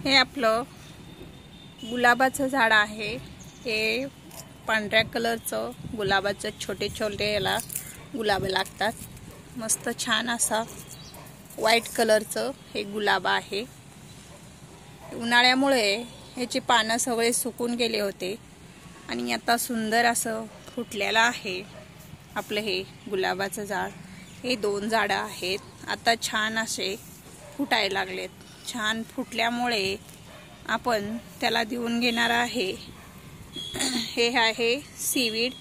हे आपलं गुलाबाचं झाड आहे। हे पांढऱ्या कलरचं गुलाबाचं छोटे छोटे याला गुलाब लागतात। मस्त छान असा व्हाईट कलरचं हे गुलाब आहे। उन्हाळ्यामुळे ह्याची पानं सगळे सुकून गेले होते आणि आता सुंदर असं फुटलेलं आहे आपलं हे गुलाबाचं झाड। हे दोन झाडं आहेत, आता छान असे फुटायला लागलेत। छान फुटल्यामुळे आपण त्याला देऊन घेणार आहे हे आहे सीवीड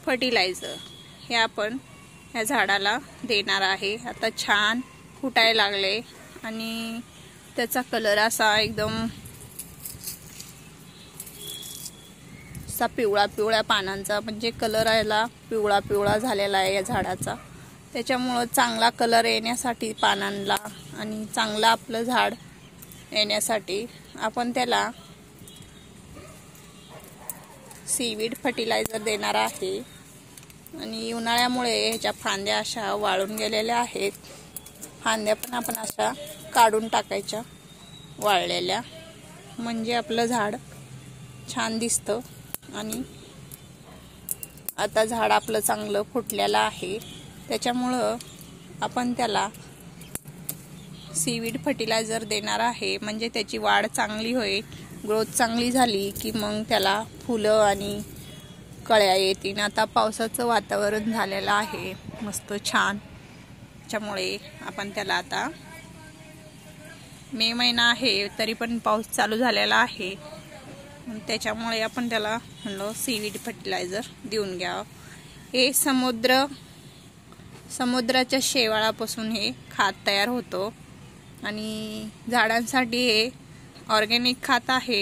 फर्टिलायझर। हे आपण या झाडाला देणार आहे। आता छान फुटायला लागले आणि त्याचा कलर असा एकदम असा पिवळा पिवळ्या पानांचा, म्हणजे कलर याला पिवळा पिवळा झालेला आहे या झाडाचा। त्याच्यामुळे चांगला कलर येण्यासाठी पानांना आणि चांगला आपलं झाड येण्यासाठी आपण त्याला सीवीड फर्टिलायझर देणार आहे। आणि उन्हाळ्यामुळे ह्याच्या फांद्या अशा वाळून गेलेल्या आहेत। फांद्या पण आपण अशा काढून टाकायच्या वाळलेल्या, म्हणजे आपलं झाड छान दिसतं। आणि आता झाड आपलं चांगलं फुटलेलं आहे, त्याच्यामुळं आपण त्याला सीवीड फर्टिलायझर देणार आहे। म्हणजे त्याची वाढ चांगली होईल, ग्रोथ चांगली झाली की मग त्याला फुलं आणि कळ्या येतील। आता पावसाचं वातावरण झालेलं आहे मस्त छान, त्याच्यामुळे आपण त्याला आता मे महिना आहे तरी पण पाऊस चालू झालेला आहे, त्याच्यामुळे आपण त्याला म्हणलो सीवीड फर्टिलायझर देऊन घ्यावं। हे समुद्राच्या शेवाळापासून हे खत तयार होतो आणि झाडांसाठी हे ऑर्गॅनिक खत आहे,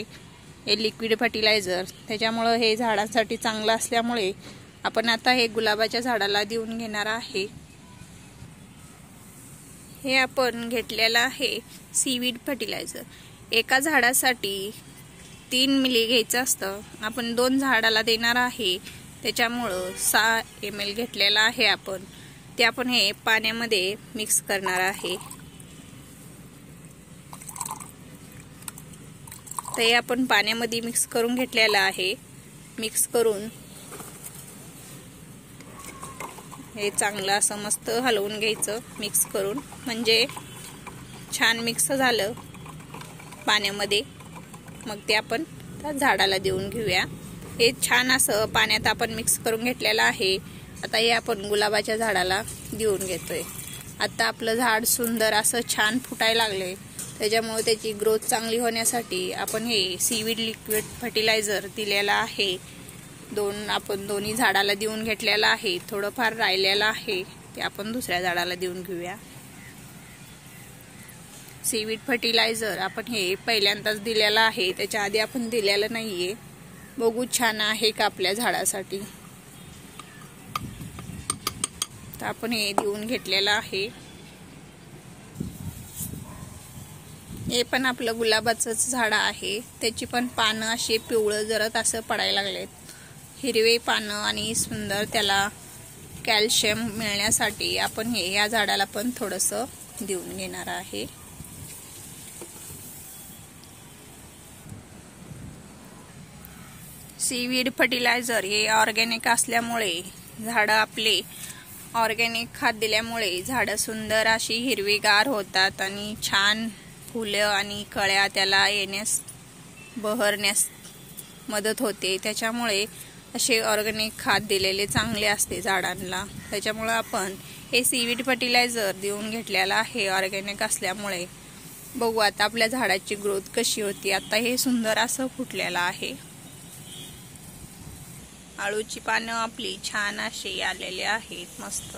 हे लिक्विड फर्टिलायझर। त्याच्यामुळे हे झाडांसाठी चांगलं असल्यामुळे आपण आता हे गुलाबाच्या झाडाला देऊन घेणार आहे। हे आपण घेतलेलं आहे सीवीड फर्टिलायझर। एका झाडासाठी 3 मिली घ्यायचं असतं, आपण 2 झाडाला देणार आहे, त्याच्यामुळं 6 ml घेतलेला आहे आपण। ते आपण हे पाण्यामध्ये मिक्स करणार आहे। ते आपण पाण्यामध्ये मिक्स करून घेतलेलं आहे। मिक्स करून हे चांगलं असं मस्त हलवून घ्यायचं मिक्स करून, म्हणजे छान मिक्स झालं पाण्यामध्ये, मग ते आपण त्या झाडाला देऊन घेऊया। हे छान असं पाण्यात आपण मिक्स करून घेतलेलं आहे। आता हे आपण गुलाबाच्या झाडाला देऊन घेतोय। आता आपलं झाड सुंदर असं छान फुटायला लागले, त्याच्यामुळे त्याची ग्रोथ चांगली होण्यासाठी आपण हे सीवीड लिक्विड फर्टिलायझर दिलेला आहे। आपण दोन्ही झाडाला देऊन घेतलेला आहे। थोडंफार राहिलेलं आहे, ते आपण दुसऱ्या झाडाला देऊन घेऊया। सीवीड फर्टिलायझर आपण हे पहिल्यांदाच दिलेलं आहे, त्याच्या आधी आपण दिलेलं नाहीये। बघू छान आहे का आपल्या झाडासाठी, तर आपण हे देऊन घेतलेलं आहे। हे पण आपलं गुलाबाचंच झाड आहे, त्याची पण पानं अशी पिवळं जरत असं पडायला लागलेत, हिरवे पानं, आणि सुंदर त्याला कॅल्शियम मिळण्यासाठी आपण हे या झाडाला पण थोडंसं देऊन घेणार आहे। सीवीड फर्टिलायझर हे ऑर्गॅनिक असल्यामुळे झाडं आपले ऑर्गॅनिक खत दिल्यामुळे झाडं सुंदर अशी हिरवीगार होतात आणि छान फुलं आणि कळ्या त्याला येण्यास बहरण्यास मदत होते। त्याच्यामुळे असे ऑर्गॅनिक खत दिलेले चांगले असते झाडांना। त्याच्यामुळे आपण हे सीवीड फर्टिलायझर देऊन घेतलेलं आहे ऑर्गॅनिक असल्यामुळे। बघू आता आपल्या झाडाची ग्रोथ कशी होती। आता हे सुंदर असं फुटलेलं आहे। आळूची पानं आपली छान अशी आलेली आहेत मस्त।